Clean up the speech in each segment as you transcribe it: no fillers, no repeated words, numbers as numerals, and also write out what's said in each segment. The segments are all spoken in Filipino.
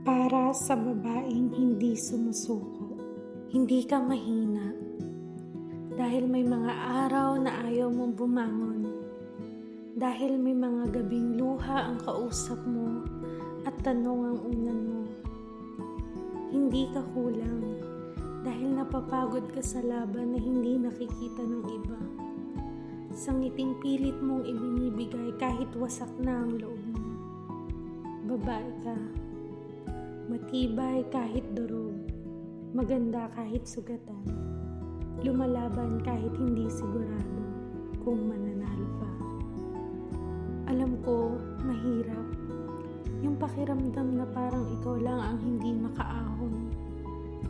Para sa babaeng hindi sumusuko, hindi ka mahina. Dahil may mga araw na ayaw mong bumangon. Dahil may mga gabing luha ang kausap mo at tanong ang unan mo. Hindi ka kulang dahil napapagod ka sa laban na hindi nakikita ng iba. Sa ngiting pilit mong ibinibigay kahit wasak na ang loob mo. Babae ka. Matibay kahit durog, maganda kahit sugatan, lumalaban kahit hindi sigurado kung mananalo pa. Alam ko, mahirap, yung pakiramdam na parang ikaw lang ang hindi makaahon,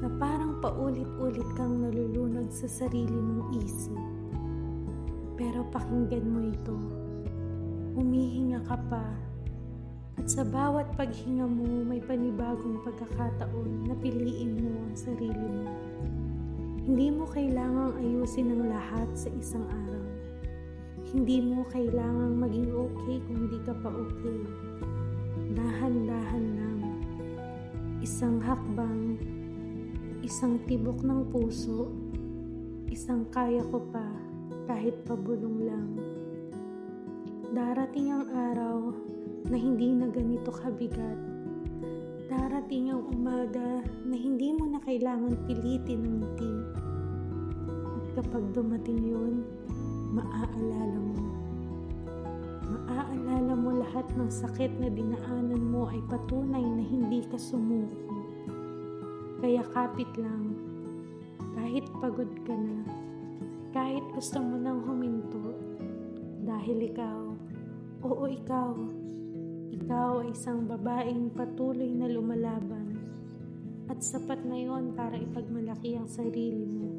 na parang paulit-ulit kang nalulunod sa sarili mong isip. Pero pakinggan mo ito, humihinga ka pa. At sa bawat paghinga mo, may panibagong pagkakataon na piliin mo ang sarili mo. Hindi mo kailangang ayusin ang lahat sa isang araw. Hindi mo kailangang maging okay kung di ka pa okay. Dahan-dahan lang. Isang hakbang, isang tibok ng puso, isang kaya ko pa kahit pabulong lang. Darating ang araw na hindi na ganito kabigat. Darating ang umaga na hindi mo na kailangan pilitin ang ngiti. At kapag dumating yun, maaalala mo. Maaalala mo lahat ng sakit na dinaanan mo ay patunay na hindi ka sumuko. Kaya kapit lang, kahit pagod ka na, kahit gusto mo nang huminto, dahil ikaw, oo ikaw ay isang babaeng patuloy na lumalaban at sapat na yon para ipagmalaki ang sarili mo.